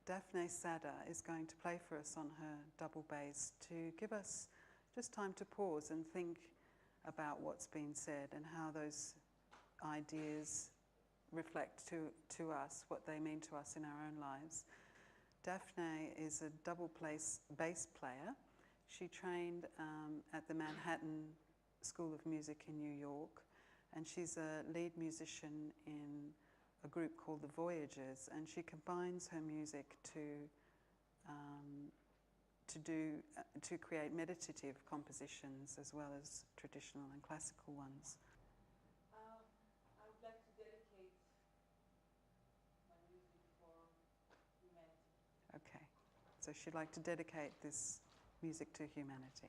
Daphne Sada is going to play for us on her double bass to give us just time to pause and think about what's been said and how those ideas reflect to us, what they mean to us in our own lives. Daphne is a double bass player. She trained at the Manhattan School of Music in New York, and she's a lead musician in a group called the Voyagers, and she combines her music to create meditative compositions as well as traditional and classical ones. I would like to dedicate my music for humanity. Okay, so she'd like to dedicate this music to humanity.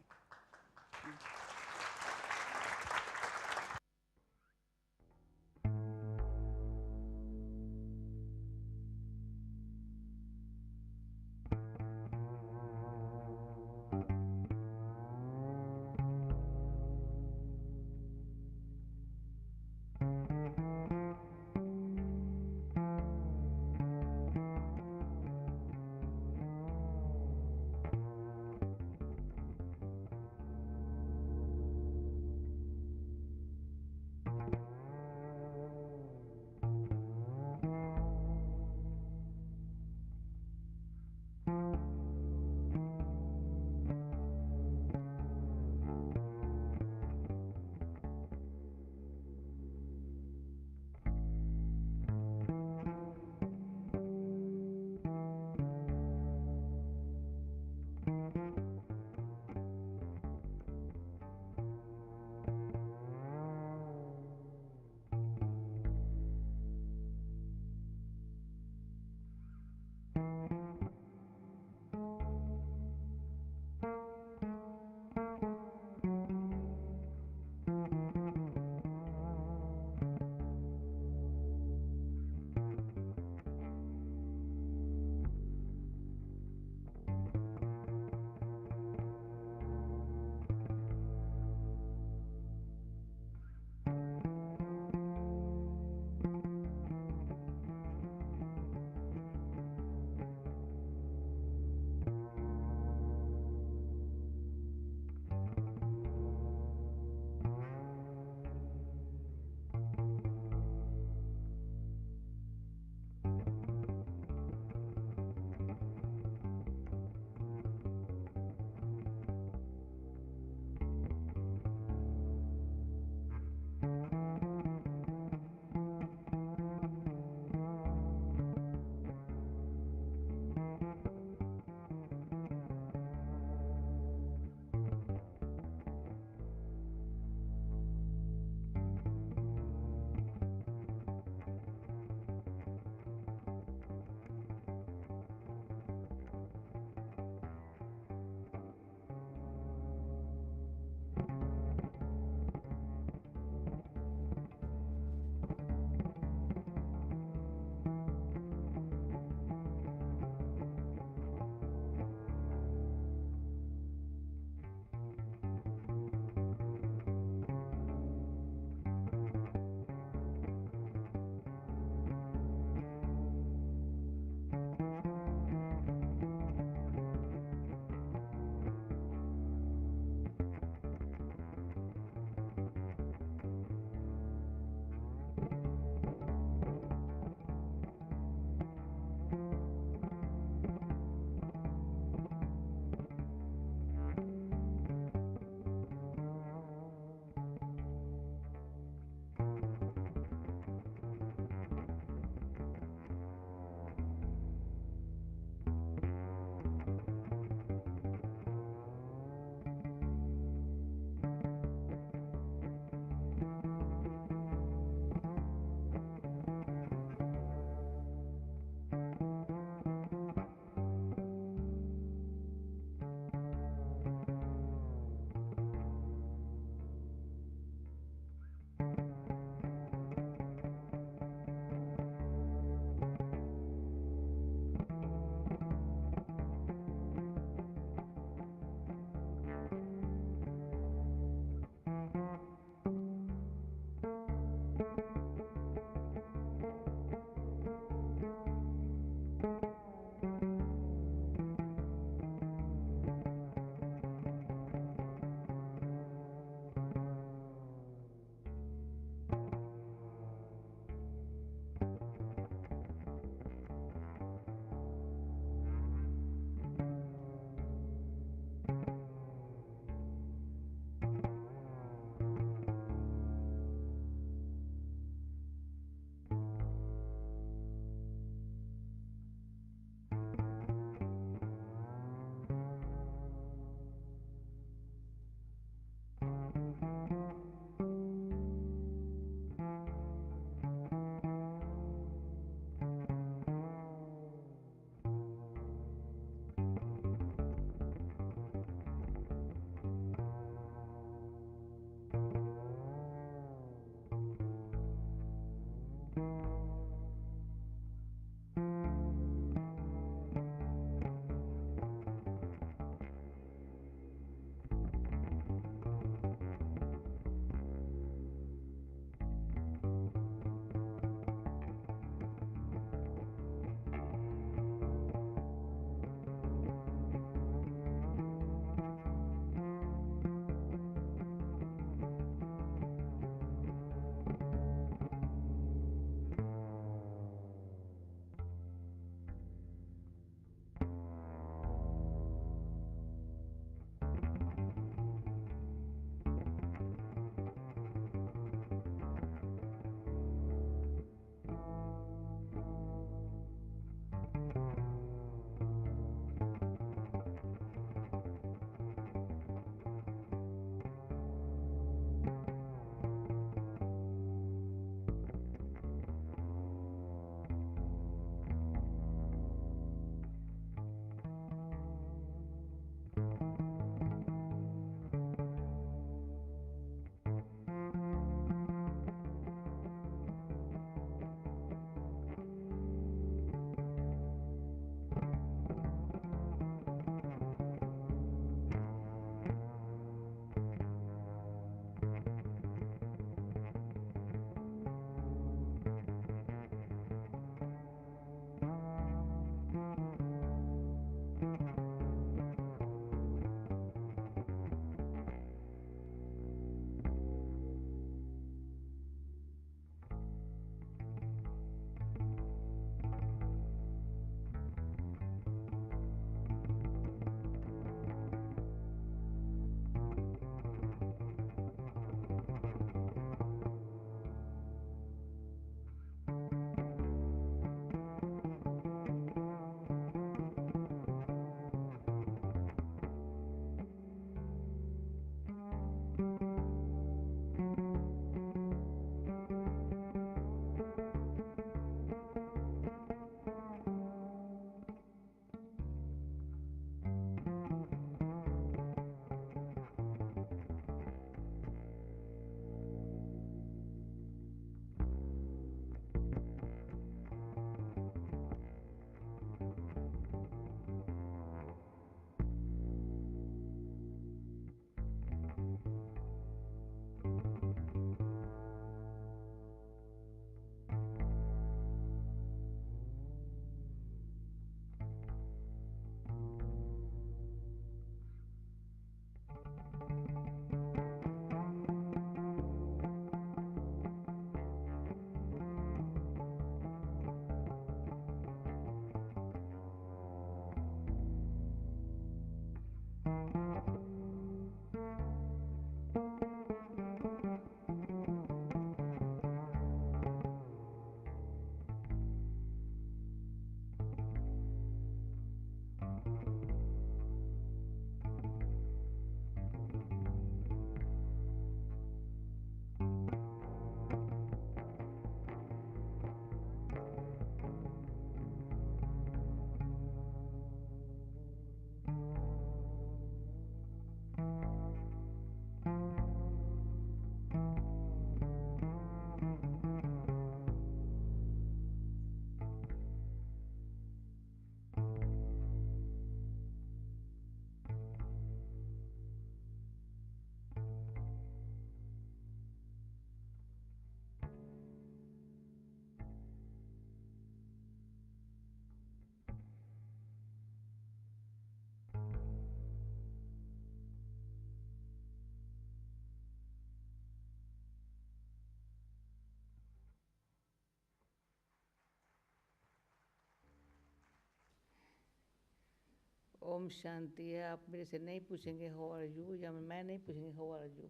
Om Shanti है. आप मेरे से नहीं पूछेंगे how are you, या मैं नहीं पूछेंगे how are you.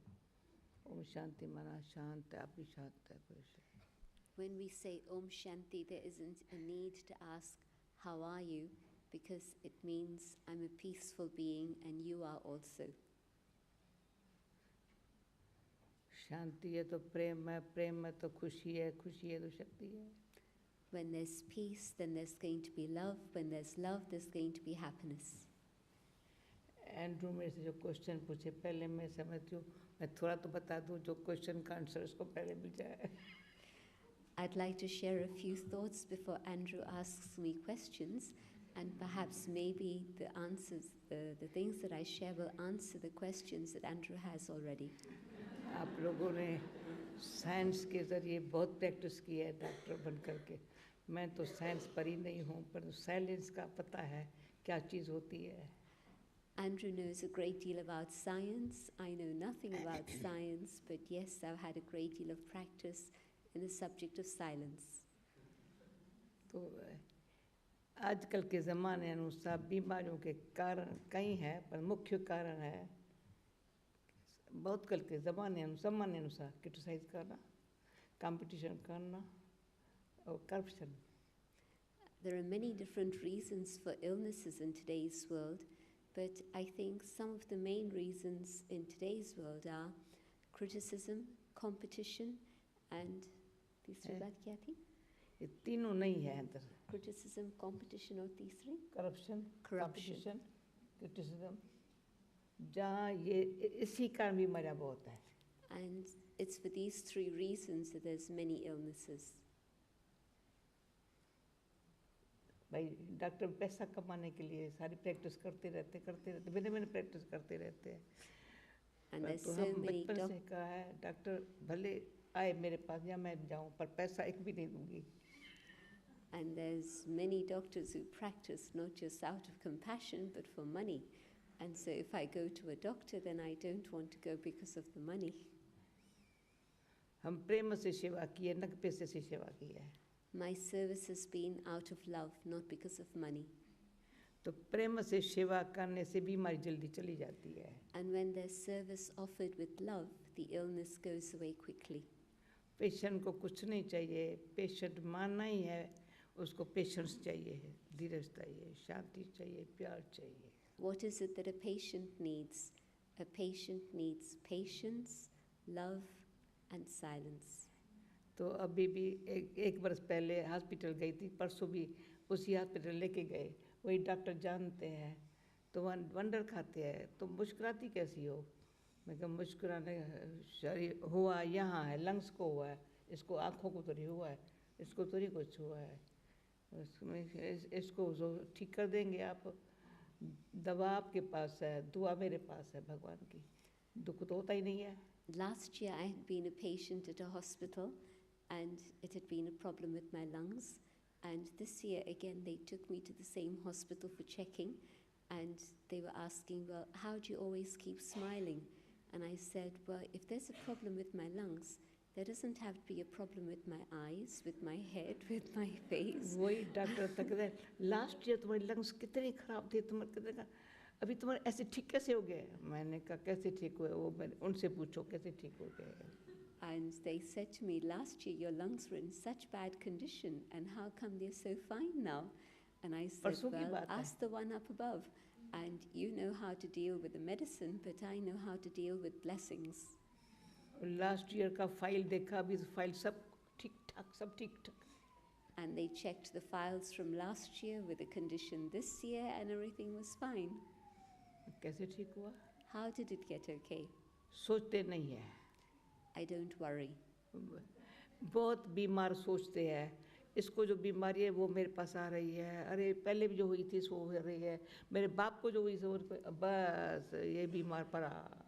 Om Shanti माना शांत है, आप भी शांत है. When we say Om Shanti, there isn't a need to ask, how are you? Because it means I'm a peaceful being and you are also. शांति है तो प्रेम है, प्रेम है तो खुशी है, खुशी है तो शक्ति है. When there's peace, then there's going to be love. When there's love, there's going to be happiness. Andrew मेरे से जो क्वेश्चन पूछे, पहले मैं समझती हूँ, मैं थोड़ा तो बता दूँ, जो क्वेश्चन का आंसर उसको पहले मिल जाए. I'd like to share a few thoughts before Andrew asks me questions, and perhaps maybe the answers, the things that I share will answer the questions that Andrew has already. आप लोगों ने science के ज़रिए बहुत practice की है doctor बन करके. मैं तो साइंस पढ़ी नहीं हूँ, पर साइलेंस का पता है क्या चीज़ होती है. Andrew knows a great deal about science. I know nothing about science, but yes, I've had a great deal of practice in the subject of silence. तो आजकल के ज़माने अनुसार बीमारियों के कारण कई हैं, पर मुख्य कारण है बहुत कल के ज़माने अनुसार क्रिटिसाइज करना, कंपटीशन करना और corruption. There are many different reasons for illnesses in today's world, but I think some of the main reasons in today's world are criticism, competition, and तीसरी बात क्या थी? ये तीनों नहीं है अंदर. Criticism, competition और तीसरी? Corruption, Corruption. competition, criticism. जहाँ ये इसी कारण बीमारियाँ बहुत है. And it's for these three reasons that there's many illnesses. भाई डॉक्टर पैसा कमाने के लिए सारी प्रैक्टिस करते रहते मैंने प्रैक्टिस करते रहते हैं. And there's तो so हम many बचपन से कहा है डॉक्टर भले आए मेरे पास या मैं जाऊँ, पर पैसा एक भी नहीं दूंगी. And there's many doctors who practice not just out of compassion but for money. And so if I go to a doctor, then I don't want to go because of the money. हम प्रेम से सेवा की है, न कि पैसे से सेवा की है. My service has been out of love, not because of money. तो प्रेम से सेवा करने से बीमारी जल्दी चली जाती है. And when there's service offered with love, the illness goes away quickly. Patient को कुछ नहीं चाहिए, पेशेंट मानना ही है, उसको पेशेंस चाहिए, धीरज चाहिए, शांति चाहिए, प्यार चाहिए. What is it that a patient needs? A patient needs patience, love, and silence. तो अभी भी एक बरस पहले हॉस्पिटल गई थी, परसों भी उसी हॉस्पिटल लेके गए. वही डॉक्टर जानते हैं तो वंडर खाते हैं. तो मुस्कुराती कैसी हो? मैं कहा मुस्कुराने शरीर हुआ यहाँ है, लंग्स को हुआ है, इसको आँखों को थोड़ी हुआ है, इसको थोड़ी कुछ हुआ है. इसको ठीक कर देंगे आप. दवा आपके पास है, दुआ मेरे पास है भगवान की. दुख तो होता ही नहीं है. Last year I had been a patient at a hospital and it had been a problem with my lungs. And this year again they took me to the same hospital for checking and they were asking, well, how do you always keep smiling? And I said, well, if there's a problem with my lungs, there doesn't have to be a problem with my eyes, with my head, with my face. वही doctor तक कहते हैं last year तुम्हारे lungs कितने खराब थे, तुम्हारे अभी तुम्हारे ऐसे ठीक कैसे हो गए? मैंने कहा कैसे ठीक हुए? वो मैंने उनसे पूछो कैसे ठीक हो गए. And they said to me, last year your lungs were in such bad condition and how come they're so fine now? And I said, well, ask the one up above. And you know how to deal with the medicine, but I know how to deal with blessings. Last year का file देखा, अभी file सब ठीक ठाक, सब ठीक ठाक. And they checked the files from last year with the condition this year and everything was fine. कैसे ठीक हुआ? How did it get okay? सोचते नहीं है. I don't worry. बहुत बीमार सोचते हैं इसको जो बीमारी है वो मेरे पास आ रही है, अरे पहले भी जो हुई थी सो हो रही है, मेरे बाप को जो हुई सो बस ये बीमार पड़ा.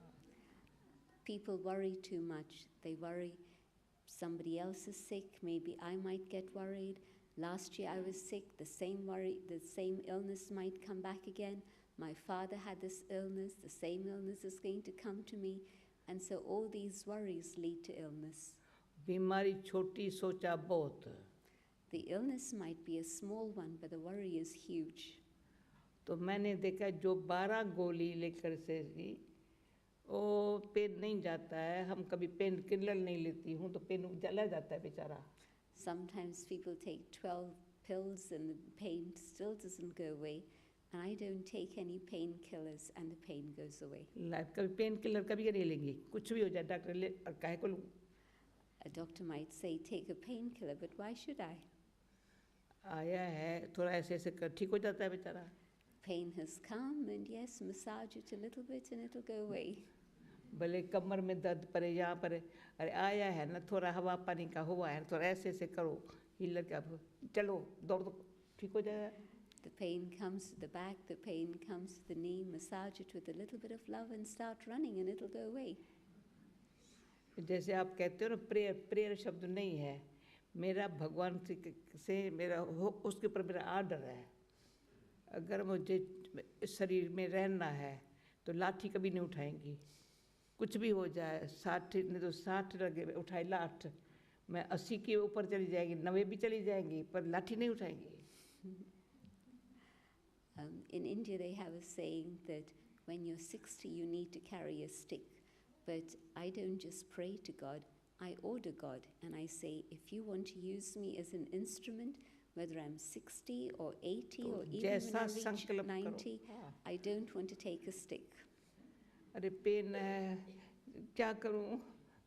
People worry too much. They worry somebody else is sick, maybe I might get worried. Last year I was sick, the same illness might come back again. My father had this illness, the same illness is going to come to me. And so all these worries lead to illness. बीमारी छोटी सोचा बहुत. The illness might be a small one, but the worry is huge. तो मैंने देखा जो 12 गोली लेकर से भी वो पेन नहीं जाता है। हम कभी पेन किलर नहीं लेती हूँ तो पेन जला जाता है बेचारा। Sometimes people take 12 pills and the pain still doesn't go away. And I don't take any painkillers and the pain goes away. Life कभी पेन किलर कभी नहीं लेंगी, कुछ भी हो जाए डॉक्टर ले और काहे को लूँ। A doctor might say take a painkiller, but why should I? आया है थोड़ा ऐसे ऐसे कर ठीक हो जाता है बेचारा। Pain has come and yes, massage it a little bit and it'll go away. भले कमर में दर्द पड़े यहाँ पर, अरे आया है ना थोड़ा हवा पानी का हुआ है, थोड़ा ऐसे ऐसे करो हिलर के अब चलो दौड़ दो ठीक हो जाएगा। The pain comes to the back, the pain comes to the knee, massage it with a little bit of love and start running and it'll go away. जैसे आप कहते हो ना प्रेयर शब्द नहीं है, मेरा भगवान से मेरा उसके ऊपर मेरा आर्डर है। अगर मुझे शरीर में रहना है तो लाठी कभी नहीं उठाएंगी, कुछ भी हो जाए 60 नहीं तो 60 लगे उठाई लाठ, मैं 80 के ऊपर चली जाएगी 90 भी चली जाएंगी पर लाठी नहीं उठाएंगी। In India they have a saying that when you're 60 you need to carry a stick, but I don't just pray to God, I order God and I say if you want to use me as an instrument, whether I'm 60 or 80 or even when I reach 90, I don't want to take a stick. अरे pen है क्या करूं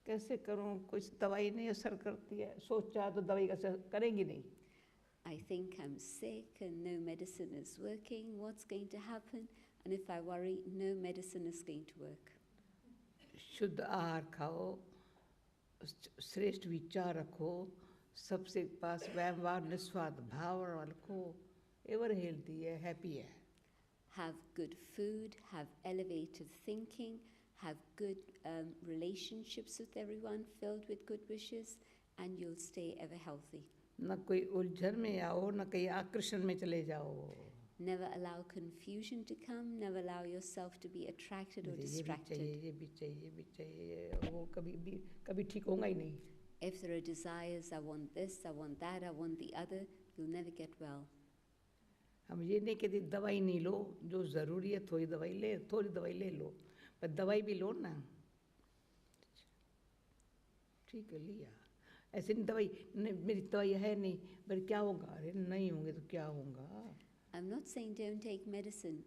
कैसे करूं, कुछ दवाई नहीं असर करती है, सोचा तो दवाई का असर करेंगी नहीं। I think I'm sick and no medicine is working, what's going to happen? And if I worry, no medicine is going to work. शुद्ध आहार खाओ, श्रेष्ठ विचार रखो, सबसे पास व्यवहार निस्वार्थ भाव रखो, एवर हेल्थी है, हैप्पी है। Have good food, have elevated thinking, have good relationships with everyone filled with good wishes, and you'll stay ever healthy. न कोई उलझन में आओ, न कहीं आकर्षण में चले जाओ। Never allow confusion to come, never allow yourself to be attracted or distracted. ये भी चाहिए, वो कभी ठीक होगा ही नहीं। If there are desires, I want this, I want that, I want the other, you'll never get well. हम ये नहीं कहते दवाई नहीं लो, जो ज़रूरी है थोड़ी दवाई ले लो, पर दवाई भी लो ना। ठीक है लिया, ऐसे नहीं दवाई नहीं, मेरी दवाई है नहीं, पर क्या होगा, अरे नहीं होंगे तो क्या होगा। I'm not saying don't take medicine,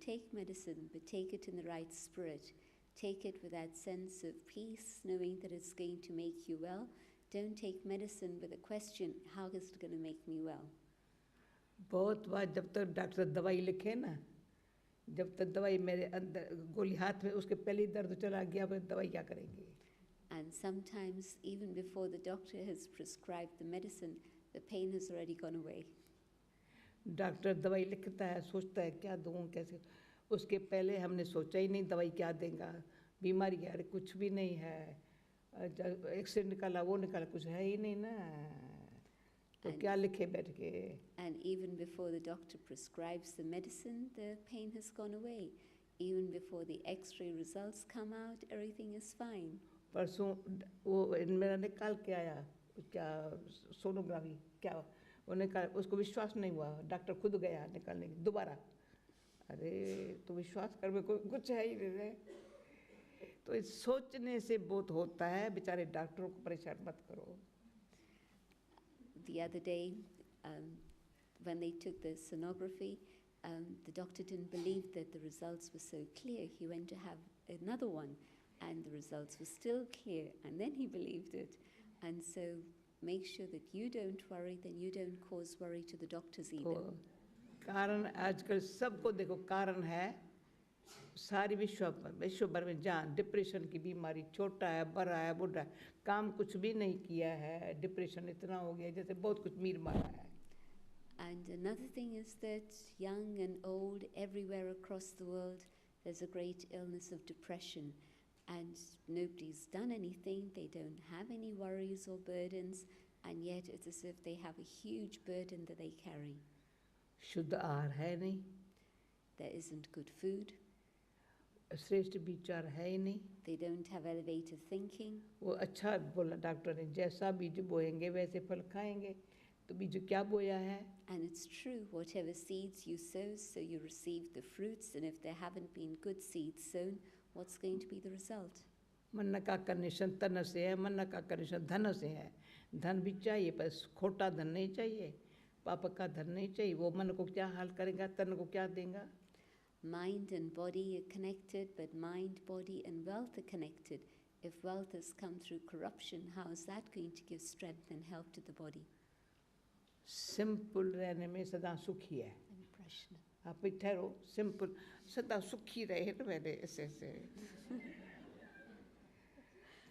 but take it in the right spirit. Take it with that sense of peace, knowing that it's going to make you well. Don't take medicine with a question, how is it going to make me well? बहुत बार जब तक doctor दवाई लिखे ना, जब तक दवाई मेरे अंदर गोली हाथ में उसके पहले ही दर्द चला गया, फिर दवाई क्या करेंगे। And sometimes even before the doctor has prescribed the medicine, the pain has already gone away. Doctor दवाई लिखता है, सोचता है क्या दूँ कैसे, उसके पहले हमने सोचा ही नहीं दवाई क्या देगा, बीमारी है अरे कुछ भी नहीं है, एक्सरे निकाला वो निकाला कुछ है ही नहीं ना, तो क्या लिखे बैठ के। And even before the doctor prescribes the medicine, the pain has gone away. Even before the x-ray results come out, everything is fine. परसों वो मेरा निकाल के आया, क्या सोनोग्राफी क्या, वो निकाल, उसको विश्वास नहीं हुआ, डॉक्टर खुद गया निकालने दोबारा, अरे तो विश्वास कर में कुछ है ही नहीं। तो इस सोचने से बहुत होता है, बेचारे डॉक्टरों को परेशान मत करो। The other day, when they took the sonography, the doctor didn't believe that the results were so clear. He went to have another one, and the results were still clear, and then he believed it. And so make sure that you don't worry, then you don't cause worry to the doctors either. कारण आजकल सबको देखो कारण है, सारी विश्व भर में जहाँ डिप्रेशन की बीमारी, छोटा है बड़ा है बूढ़ा है, काम कुछ भी नहीं किया है, डिप्रेशन इतना हो गया जैसे बहुत कुछ मीर मारा है। And another thing is that young and old, everywhere across the world, there's a great illness of depression. And nobody's done anything, they don't have any worries or burdens, and yet it's as if they have a huge burden that they carry. शुद्ध आहार है नहीं, There isn't good food, श्रेष्ठ विचार है ही नहीं, they don't have elevated thinking. वो बोला डॉक्टर ने, जैसा बीज बोएंगे वैसे फल खाएंगे, तो बीज क्या बोया है। And it's true, whatever seeds you sow, so you receive the fruits. And if there haven't been good seeds sown, what's going to be the result? मन का कंडीशन तन से है, मन का कंडीशन धन से है. धन भी चाहिए, बस खोटा धन नहीं चाहिए, पाप का धन नहीं चाहिए. वो मन को क्या हाल करेगा, तन को क्या देगा? Mind and body are connected, but mind, body and wealth are connected. If wealth has come through corruption, how is that going to give strength and help to the body? Simple रहने में सदा सुखी है. आप भी ठहरो, simple सदा सुखी रहे तो पहले ऐसे ऐसे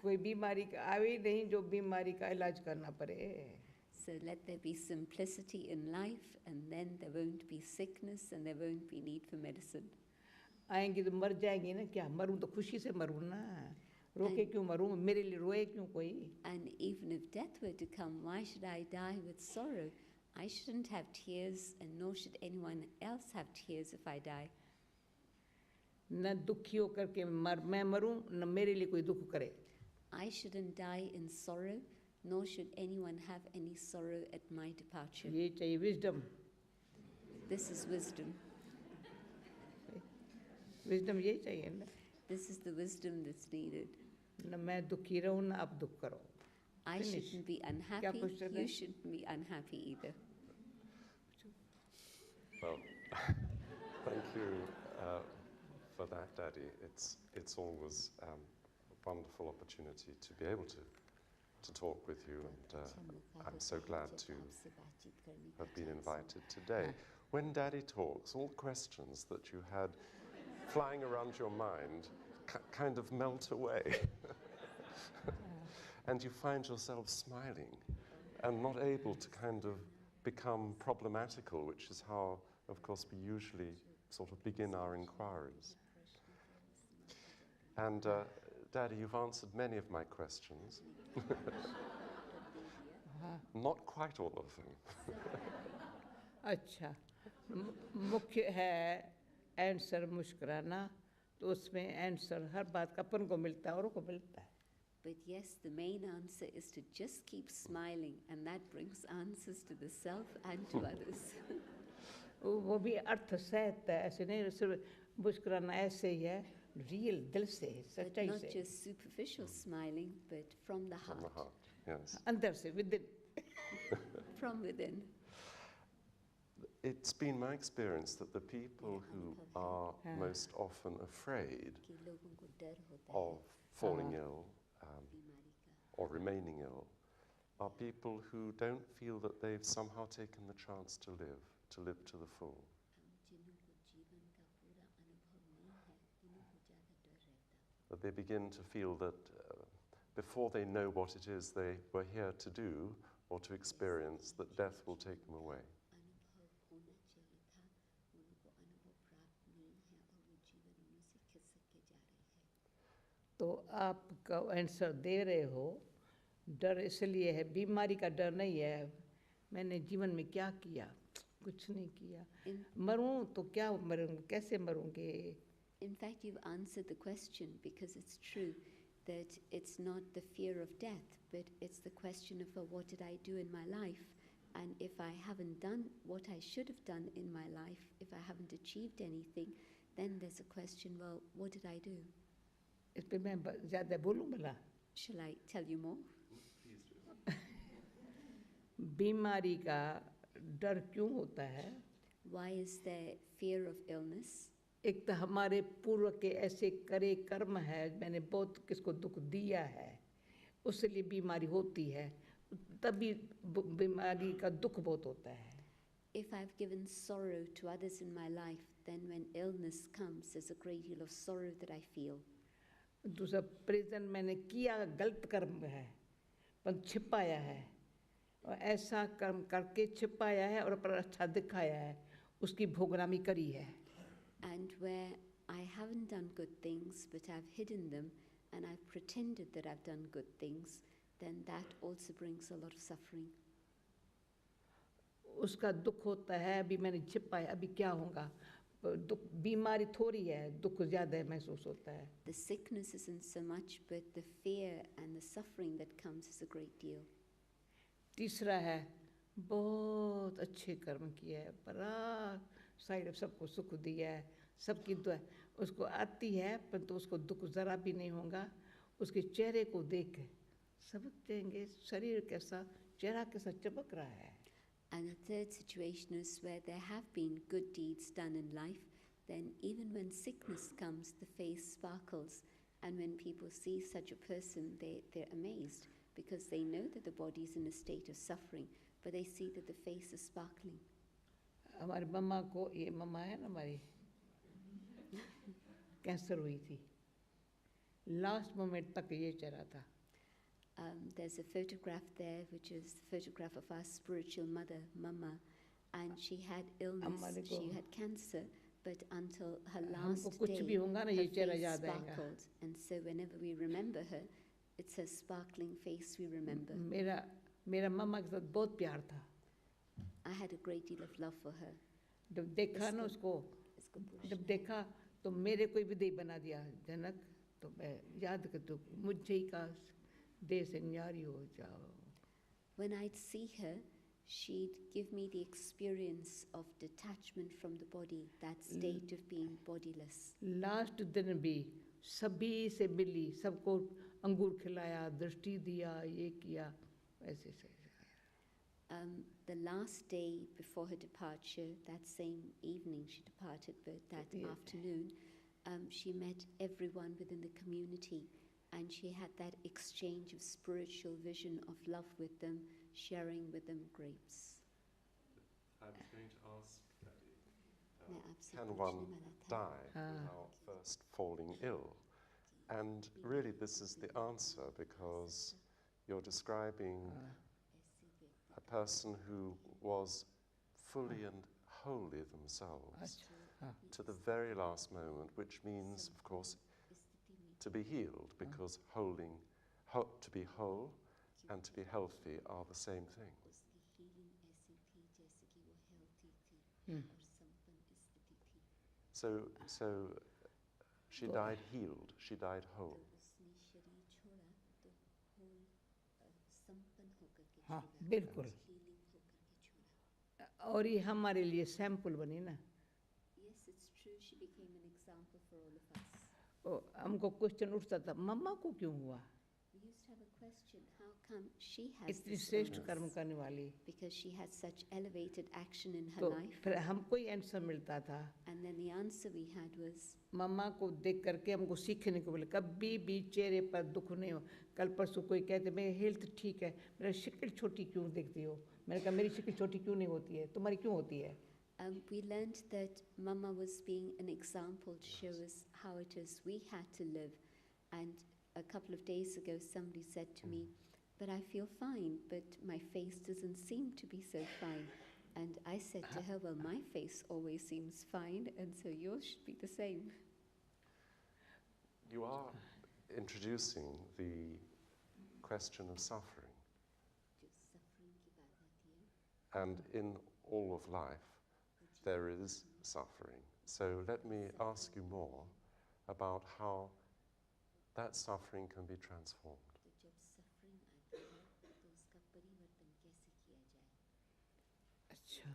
कोई बीमारी का आवे नहीं जो बीमारी का इलाज करना पड़े. So let there be simplicity in life, and then there won't be sickness and there won't be need for medicine. आएंगी तो मर जाएंगी ना, क्या मरूं तो खुशी से मरूं ना, रोके क्यों मरूं, मेरे लिए रोए क्यों कोई? And even if death were to come, why should I die with sorrow? I shouldn't have tears, and nor should anyone else have tears if I die. न दुखी होकर के मैं मरूं, न मेरे लिए कोई दुख करे. I shouldn't die in sorrow, nor should anyone have any sorrow at my departure. ये चाहिए wisdom. This is wisdom. Wisdom ये चाहिए ना. This is the wisdom that's needed. न मैं दुखी रहूं, न आप दुख करो. I Finish. shouldn't be unhappy, you shouldn't be unhappy either. Well, thank you for that, Dadi. It's always a wonderful opportunity to be able to talk with you, and I'm so glad to have been invited today. When Dadi talks, all questions that you had flying around your mind kind of melt away. And you find yourself smiling and not able to kind of become problematical, which is how, of course, we usually sort of begin our inquiries. And Dadi, you've answered many of my questions. Not quite all of them. अच्छा, मुख्य है answer मुस्कुराना, तो उसमें answer हर बात का अपन को मिलता है और को मिलता है. But yes, the main answer is to just keep smiling, and that brings answers to the self and to others. वो भी अर्थ सहित है, ऐसे नहीं सिर्फ मुस्कुराना, ऐसे ही है, real दिल से, सच्चाई But से. not just superficial smiling, but from the heart. From the heart, yes. अंदर से, within. From within. It's been my experience that the people who are most often afraid of falling ill or remaining ill are people who don't feel that they've somehow taken the chance to live to the full. That they begin to feel that before they know what it is they were here to do or to experience, that death will take them away. तो आपका answer दे रहे हो, डर इसलिए है, बीमारी का डर नहीं है. मैंने जीवन में क्या किया, कुछ नहीं किया, मरूं तो क्या मरूं, कैसे मरूंगे? In fact, you've answered the question, because it's true that it's not the fear of death, but it's the question of, well, what did I do in my life? And if I haven't done what I should have done in my life, if I haven't achieved anything, then there's a question, well, what did I do? इस पे मैं ज़्यादा बोलूं भला? Shall I tell you more? बीमारी का डर क्यों होता है? Why is there fear of illness? एक तो हमारे पूर्व के ऐसे करे कर्म है, मैंने बहुत किसको दुख दिया है, उसलिए बीमारी होती है, तभी बीमारी का दुख बहुत होता है. If I've given sorrow to others in my life, then when illness comes, there's a great deal of sorrow that I feel. दूसरा प्रेजेंट मैंने किया गलत कर्म है, पर छिपाया है, और ऐसा कर्म करके छिपाया है और पर अच्छा दिखाया है, उसकी भोगरामी करी है. And where I haven't done good things, but I've hidden them, and I've pretended that I've done good things, then that also brings a lot of suffering. उसका दुख होता है, अभी मैंने छिपाया, अभी क्या होगा? दुख, बीमारी थोड़ी है, दुख ज़्यादा महसूस होता है. The sickness isn't so much, but the fear and the suffering that comes is a great deal. तीसरा है, बहुत अच्छे कर्म किए है, बड़ा साइड सबको सुख दिया है, सबकी दुआ उसको आती है, परंतु उसको दुख ज़रा भी नहीं होगा। उसके चेहरे को देख के समझ जाएंगे शरीर कैसा, चेहरा कैसा चमक रहा है। And the third situation is where there have been good deeds done in life, then even when sickness comes, the face sparkles. And when people see such a person, they're amazed because they know that the body is in a state of suffering, but they see that the face is sparkling. हमारी मम्मा को, ये मम्मा है ना हमारी, cancer हुई थी, last moment तक ये चेहरा था। There's a photograph there, which is the photograph of our spiritual mother, Mama, and she had illness, she had cancer, but until her last day, her face sparkled. And so whenever we remember her, it's her sparkling face we remember. मेरा मम्मा के साथ बहुत प्यार था। I had a great deal of love for her. जब देखा ना उसको, जब देखा तो मेरे को भी देव बना दिया जनक, तो मैं याद करती हूँ मुझे ही का देह से न्यारी हो जाओ। When I'd see her, she'd give me the experience of detachment from the body, that state of being bodiless. Last दिन भी सभी से मिली, सबको अंगूर खिलाया, दृष्टि दिया, ये किया, ऐसे से। The last day before her departure, that same evening she departed, but that afternoon, she met everyone within the community, and she had that exchange of spiritual vision of love with them, sharing with them grapes. I was going to ask Dadi, can one die without first falling ill? And really this is the answer, because you're describing a person who was fully and wholly themselves to the very last moment, which means, of course, to be healed, because to be whole and to be healthy are the same thing. So she died healed, she died whole. हाँ बिल्कुल, और ये हमारे लिए sample बनी ना। Yes, it's true. She became an example for all of us. हमको question उठता था, मम्मा को क्यों हुआ? We used to have a question: how come she has इतनी this श्रेष्ठ illness? कर्म करने वाली। Because she had such elevated action in her तो life. फिर हमको ही आंसर मिलता था। And then the answer we had was, मम्मा को देख करके हमको सीखने को मिला, कभी भी चेहरे पर दुख नहीं हो। कल परसों कोई कहते मेरी हेल्थ ठीक है, मेरी शक्ल छोटी क्यों दिखती हो? मैंने कहा मेरी शक्ल छोटी क्यों नहीं होती है, तुम्हारी क्यों होती है? we learned that Mama was being an example to show us how it is we had to live. And a couple of days ago, somebody said to me, but I feel fine, but my face doesn't seem to be so fine. And I said to her, well, my face always seems fine, and so yours should be the same. You are introducing the question of suffering. And in all of life, there is suffering. So let me ask you more about how that suffering can be transformed. अच्छा,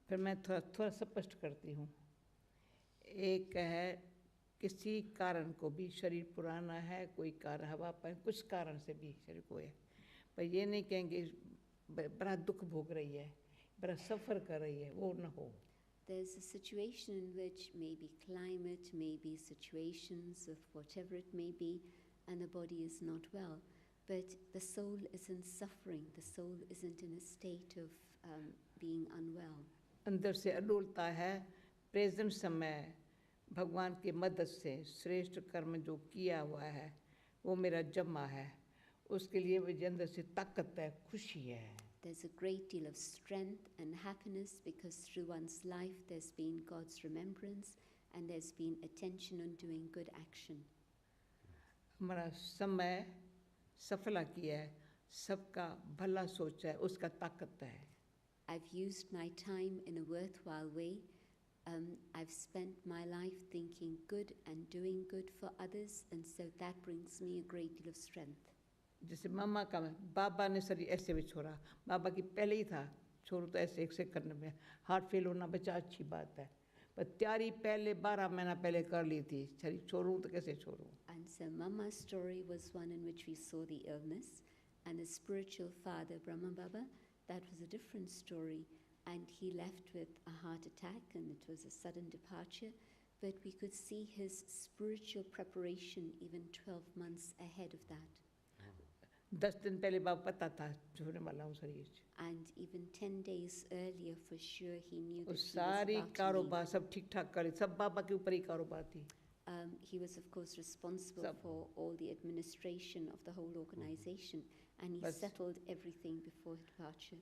फिर मैं थोड़ा स्पष्ट करती हूँ। एक है किसी कारण को भी शरीर पुराना है, कोई कारण हवा पर कुछ कारण से भी शरीर को है, पर ये नहीं कहेंगे बड़ा दुख भोग रही है, बड़ा सफ़र कर रही है, वो ना हो। There's a situation in which maybe climate, maybe situations of whatever it may be, and the body is not well, but the soul isn't suffering, the soul isn't in a state of being unwell. अंदर से अडोलता है, present समय भगवान की मदद से श्रेष्ठ कर्म जो किया हुआ है वो मेरा जमा है, उसके लिए मुझे अंदर से ताकत है, खुशी है। There's a great deal of strength and happiness because through one's life there's been God's remembrance and there's been attention on doing good action. हमारा समय सफला किया है, सबका भला सोचा है, उसका ताकत है। I've used my time in a worthwhile way. I've spent my life thinking good and doing good for others, and so that brings me a great deal of strength. जैसे मामा का बाबा ने शरीर ऐसे भी छोड़ा, बाबा की पहले ही था छोड़ो तो ऐसे एक से करने में हार्ट फेल होना बच्चा अच्छी बात है, पर तैयारी पहले 12 महीना पहले कर ली थी, शरीर छोड़ूं तो कैसे छोड़ूं. And so Mama's story was one in which we saw the illness, and the spiritual father, Brahma Baba, that was a different story, and he left with a heart attack and it was a sudden departure, but we could see his spiritual preparation even 12 months ahead of that. 10 दिन पहले बाबा पता था छोड़ने वाला हूँ शरीर. And even 10 days earlier, for sure, he knew that he was सारी about to leave. कारोबार सब ठीक ठाक करे, सब बाबा के ऊपर ही कारोबार थी. He was, of course, responsible for all the administration of the whole organization, and he settled everything before departure.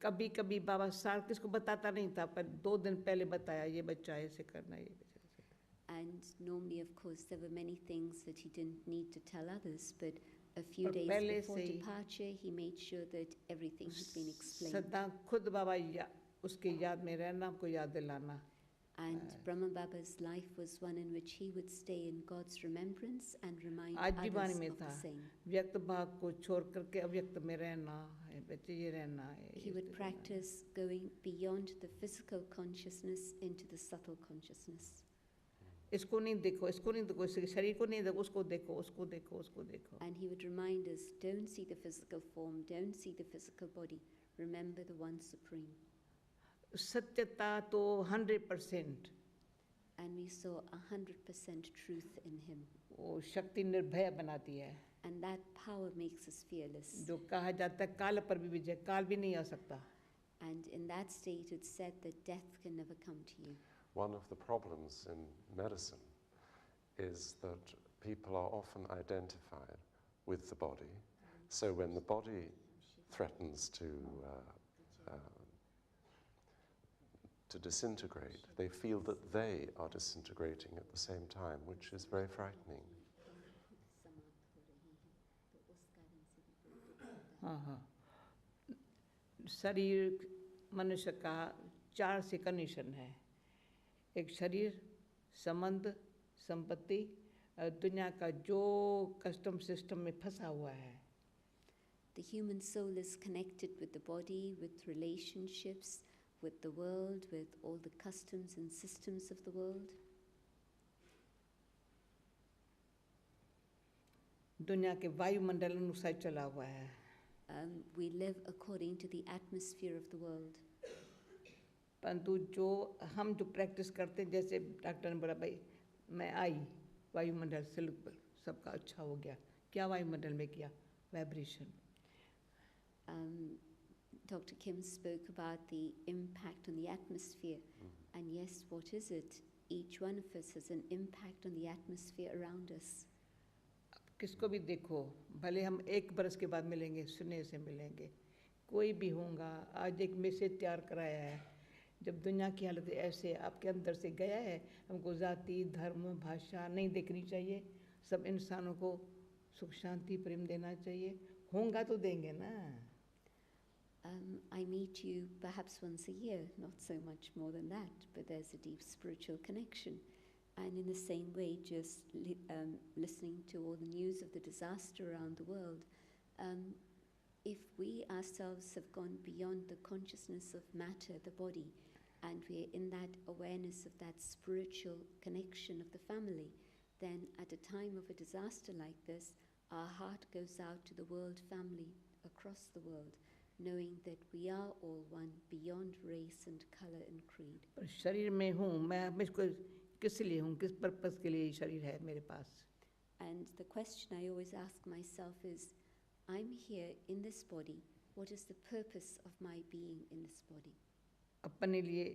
कभी कभी बाबा सार किसको बताता नहीं था, पर 2 दिन पहले बताया ये बच्चा ऐसे करना ये बच्चा ऐसे करना. And normally, of course, there were many things that he didn't need to tell others, but a few days before departure, he made sure that everything had been explained. सदा खुद बाबा उसके याद में रहना, हमको याद दिलाना. And Brahma Baba's life was one in which he would stay in God's remembrance and remind आज भी others वाणी में of था, the same. व्यक्त भाग को छोड़ करके अव्यक्त में रहना है, बच्चे ये रहना है. He would practice going beyond the physical consciousness into the subtle consciousness. इसको नहीं देखो, इसको नहीं देखो, शरीर को नहीं देखो, उसको देखो, उसको देखो, उसको देखो. And he would remind us, don't see the physical form, don't see the physical body, remember the one supreme. सत्यता तो 100%. And we saw 100% truth in him. वो शक्ति निर्भय बनाती है. And that power makes us fearless. जो कहा जाता है काल पर भी विजय, काल भी नहीं आ सकता. And in that state it's said that death can never come to you. One of the problems in medicine is that people are often identified with the body. So when the body threatens to disintegrate, they feel that they are disintegrating at the same time, which is very frightening. शरीर मनुष्य का 4 से condition है. एक शरीर, संबंध, संपत्ति, दुनिया का जो कस्टम सिस्टम में फंसा हुआ है. The human soul is connected with the body, with relationships, with the world, with all the customs and systems of the world. दुनिया के वायुमंडल अनुसार चला हुआ है. We live according to the atmosphere of the world. परंतु जो हम जो प्रैक्टिस करते हैं, जैसे डॉक्टर ने बोला भाई मैं आई वायुमंडल से सबका अच्छा हो गया, क्या वायुमंडल में किया? Vibration. Dr. Kim spoke about the impact on the atmosphere. And yes, what is it? Each one of us has an impact on the atmosphere around us. किसको भी देखो, भले हम 1 बरस के बाद मिलेंगे, सुने से मिलेंगे, कोई भी होगा. आज एक मैसेज तैयार कराया है, जब दुनिया की हालत ऐसे आपके अंदर से गया है, हमको जाति धर्म भाषा नहीं देखनी चाहिए, सब इंसानों को सुख शांति प्रेम देना चाहिए. होगा तो देंगे ना. I meet you perhaps once a year, not so much more than that, but there's a deep spiritual connection. And in the same way, just listening to all the news of the disaster around the world, if we ourselves have gone beyond the consciousness of matter, the body, and we're in that awareness of that spiritual connection of the family, then at a time of a disaster like this, our heart goes out to the world family across the world, knowing that we are all one beyond race and color and creed. पर शरीर में हूँ मैं इसको किस लिए हूँ, किस पर्पस के लिए शरीर है मेरे पास. And the question I always ask myself is, I'm here in this body, what is the purpose of my being in this body? अपने लिए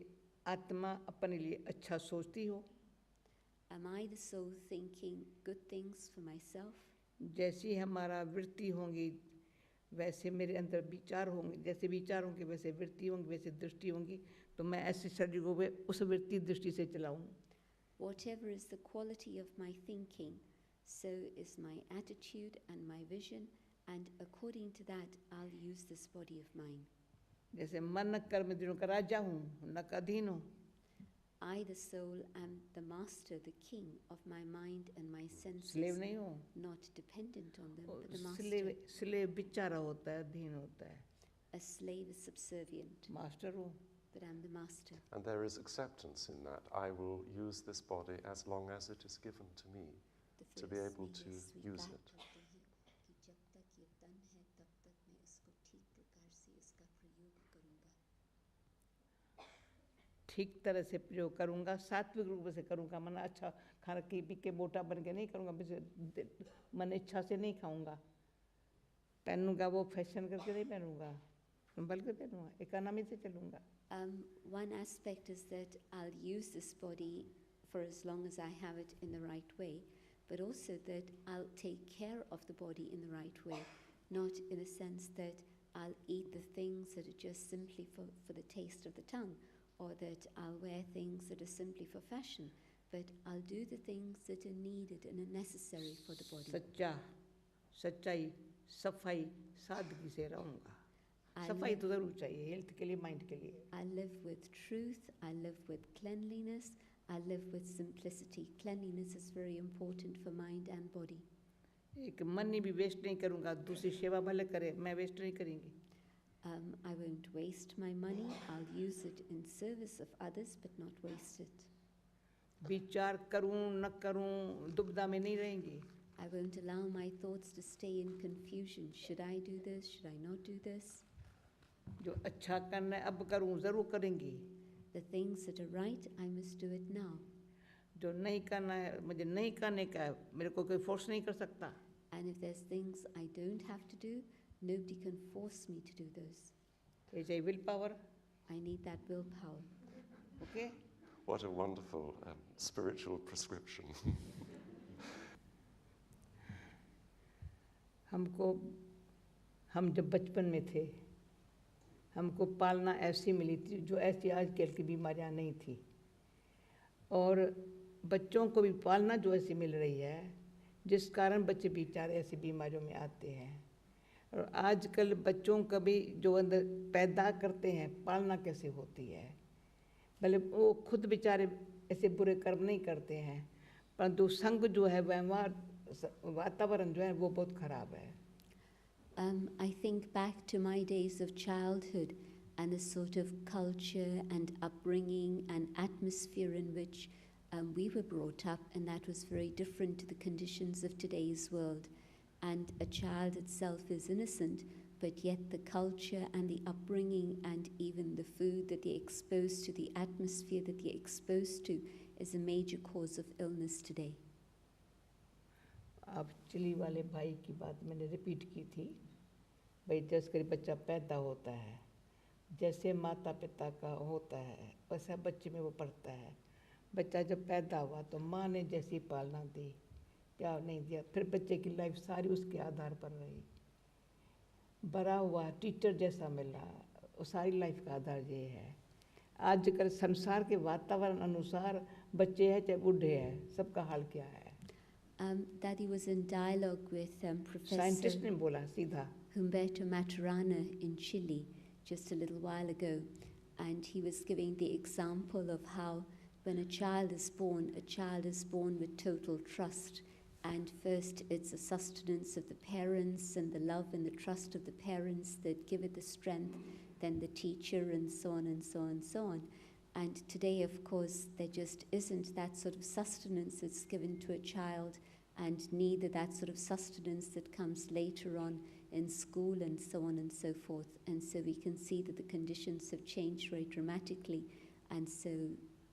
आत्मा अपने लिए अच्छा सोचती हो. Am I the soul thinking good things for myself? जैसी हमारा वृत्ति होंगी वैसे मेरे अंदर विचार होंगे, जैसे विचार होंगे वैसे वृत्ति होंगी, वैसे दृष्टि होंगी, तो मैं ऐसे शरीर को उस वृत्ति दृष्टि से चलाऊं. Whatever is the quality of my thinking, so is my attitude and my vision, and according to that, I'll use this body of mine. जैसे मन कर्म दिनों का राजा हूँ, न का अधीन हूँ. I, the soul, am the master, the king of my mind and my senses, slave नहीं हूँ, not dependent on them, but the slave master. Slave बेचारा होता है, अधीन होता है, A slave is subservient, master हूँ. but I'm the master. And there is acceptance in that. I will use this body as long as it is given to me The to be first able में to ये स्वीकार use it. करते हैं कि जब तक ये तन है तब तक मैं इसको ठीक प्रकार से इसका प्रयोग करूँगा. ठीक तरह से प्रयोग करूँगा, सात्विक रूप से करूँगा, मन अच्छा खाना पी के मोटा बन के नहीं करूँगा, मन इच्छा से नहीं खाऊँगा, पहनूँगा वो फैशन करके नहीं पहनूँगा, संभल के पहनूँगा, इकोनॉमी से चलूँगा. One aspect is that I'll use this body for as long as I have it in the right way, but also that I'll take care of the body in the right way, not in the sense that I'll eat the things that are just simply for the taste of the tongue, or that I'll wear things that are simply for fashion, but I'll do the things that are needed and are necessary for the body. सच्चा, सच्चाई, सफाई, सादगी से रहूँगा. सफाई तो ज़रूर चाहिए, हेल्थ के लिए, माइंड के लिए. I live with truth, I live with cleanliness, I live with simplicity. Cleanliness is very important for mind and body. एक मनी भी वेस्ट नहीं करूँगा, दूसरी सेवा भले करे, मैं वेस्ट नहीं करेंगी. I won't waste my money, I'll use it in service of others, but not waste it. विचार करूँ न करूँ, दुविधा में नहीं रहेंगी. I won't allow my thoughts to stay in confusion. Should I do this? Should I not do this? जो अच्छा करना है अब करूँ, ज़रूर करेंगी. The things that are right, I must do it now. जो नहीं करना है, मुझे नहीं करने का है, मेरे को कोई फोर्स नहीं कर सकता. And if there's things I don't have to do, nobody can force me to do those. ये चाहिए will power. I need that willpower. Okay? What a wonderful spiritual prescription. हम जब बचपन में थे, हमको पालना ऐसी मिली थी जो ऐसी आजकल की बीमारियां नहीं थी, और बच्चों को भी पालना जो ऐसी मिल रही है, जिस कारण बच्चे बेचारे ऐसी बीमारियों में आते हैं. और आजकल बच्चों का भी जो अंदर पैदा करते हैं, पालना कैसे होती है, भले वो खुद बेचारे ऐसे बुरे कर्म नहीं करते हैं, परंतु संग जो है, व्यवहार, वातावरण जो है वो बहुत खराब है. I think back to my days of childhood and the sort of culture and upbringing and atmosphere in which we were brought up, and that was very different to the conditions of today's world. And a child itself is innocent, but yet the culture and the upbringing and even the food that they're exposed to, the atmosphere that they're exposed to, is a major cause of illness today. अब chilli वाले भाई की बात मैंने repeat की थी, भाई जैसे कोई बच्चा पैदा होता है, जैसे माता पिता का होता है वैसा बच्चे में वो पढ़ता है. बच्चा जब पैदा हुआ तो माँ ने जैसी पालना दी, प्यार नहीं दिया, फिर बच्चे की लाइफ सारी उसके आधार पर रही. बड़ा हुआ, टीचर जैसा मिला, वो सारी लाइफ का आधार ये है. आजकल संसार के वातावरण अनुसार बच्चे हैं चाहे बूढ़े हैं, सबका हाल क्या है. Dadi was in dialogue with Professor scientist ने बोला सीधा, Humberto Maturana in Chile just a little while ago, and he was giving the example of how when a child is born with total trust, and first it's the sustenance of the parents and the love and the trust of the parents that give it the strength, then the teacher, and so on and so on and so on. And today, of course, there just isn't that sort of sustenance that's given to a child, and neither that sort of sustenance that comes later on in school and so on and so forth. And so we can see that the conditions have changed very dramatically, and so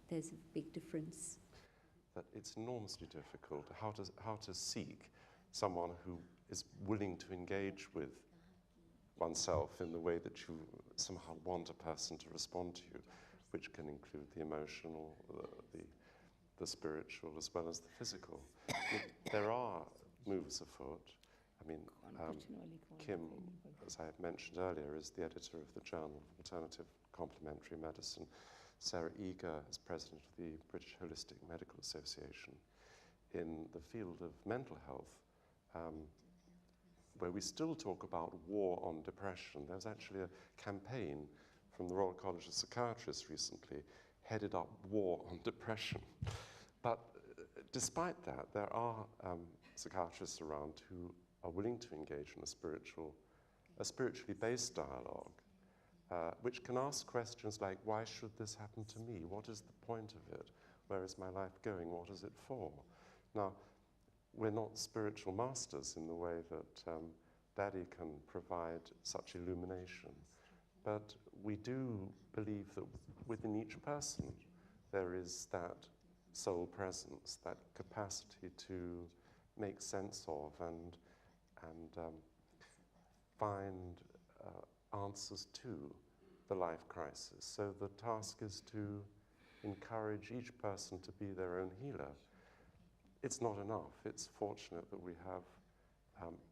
there's a big difference. That it's enormously difficult how to seek someone who is willing to engage with oneself in the way that you somehow want a person to respond to you, which can include the emotional, the spiritual, as well as the physical. There are moves afoot. I mean, Kim, as I mentioned earlier, is the editor of the Journal of Alternative Complementary Medicine. Sarah Eager is president of the British Holistic Medical Association. In the field of mental health, where we still talk about war on depression, there was actually a campaign from the Royal College of Psychiatrists recently headed up war on depression. But despite that, there are psychiatrists around who are willing to engage in a spiritually based dialogue, which can ask questions like, why should this happen to me? What is the point of it? Where is my life going? What is it for? Now, we're not spiritual masters in the way that Dadi can provide such illumination, but we do believe that within each person there is that soul presence, that capacity to make sense of and find answers to the life crisis. So the task is to encourage each person to be their own healer. It's not enough. It's fortunate that we have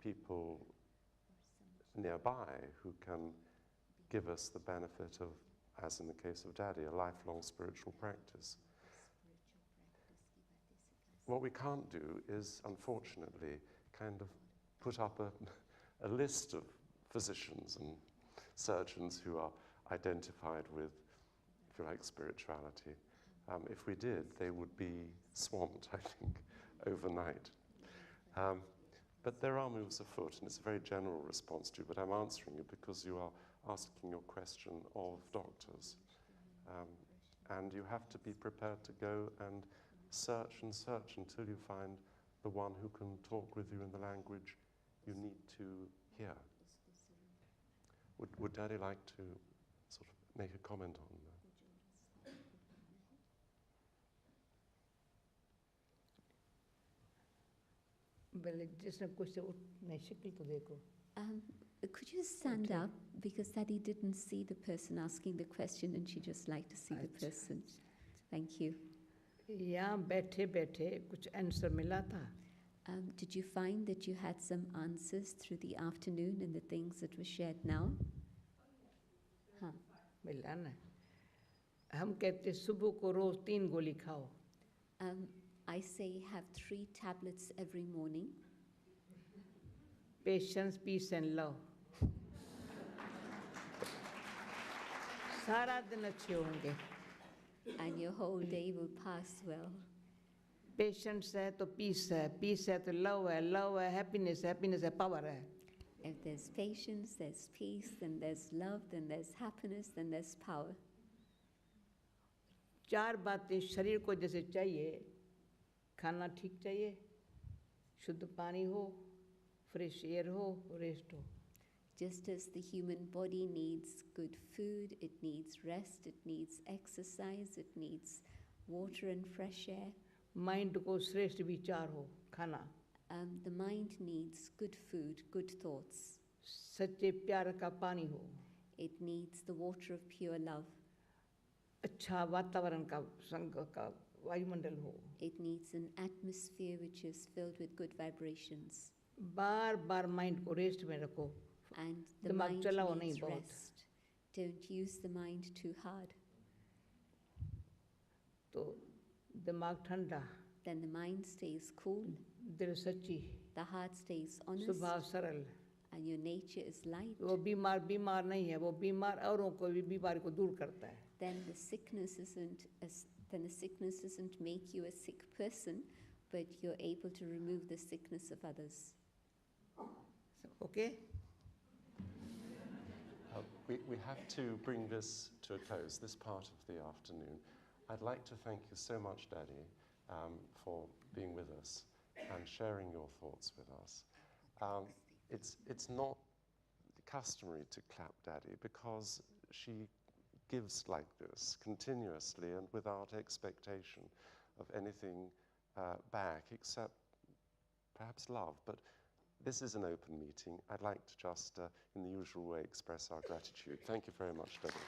people nearby who can give us the benefit of, as in the case of Dadi, a lifelong spiritual practice. What we can't do is, unfortunately, kind of put up a list of physicians and surgeons who are identified with, if you like, spirituality. If we did, they would be swamped, I think, overnight. But there are moves afoot, and it's a very general response to you, but I'm answering you because you are asking your question of doctors. And you have to be prepared to go and search until you find the one who can talk with you in the language you need to hear. Would Dadi like to sort of make a comment on that? जिसने कुछ से नहीं शक्ल तो देखो. Could you stand up, because Dadi didn't see the person asking the question and she just liked to see the person. Thank you. यहाँ बैठे बैठे कुछ आंसर मिला था. Did you find that you had some answers through the afternoon in the things that were shared now? हाँ. मिला ना. हम कहते सुबह को रोज 3 गोली खाओ. I say have 3 tablets every morning. Patience, peace and love. सारा दिन अच्छे होंगे. And your whole day will pass well. Patience है तो peace है तो love है happiness है power है. If there's patience, there's peace, then there's love, then there's happiness, then there's power. 4 बातें शरीर को जैसे चाहिए. खाना ठीक चाहिए, शुद्ध पानी हो, fresh air हो, rest हो. Just as the human body needs good food, it needs rest, it needs exercise, it needs water and fresh air. Mind को श्रेष्ठ विचार हो, खाना. The mind needs good food, good thoughts. सच्चे प्यार का पानी हो. It needs the water of pure love. अच्छा वातावरण का संग का वायुमंडल हो. It needs an atmosphere which is filled with good vibrations. बार-बार mind को rest में रखो. And the mind needs rest. Don't use the mind too hard. तो दिमाग ठंडा. Then the mind stays cool. दिल सच्ची. The heart stays honest. स्वभाव सरल. And your nature is light. वो बीमार नहीं है, वो बीमार औरों को भी बीमारी को दूर करता है. Then the sickness doesn't make you a sick person, but you're able to remove the sickness of others. Okay? We have to bring this to a close, this part of the afternoon. I'd like to thank you so much, Dadi, for being with us and sharing your thoughts with us. It's not customary to clap Dadi because she gives like this continuously and without expectation of anything back except perhaps love. But this is an open meeting. I'd like to just, in the usual way, express our gratitude. Thank you very much, Dadi.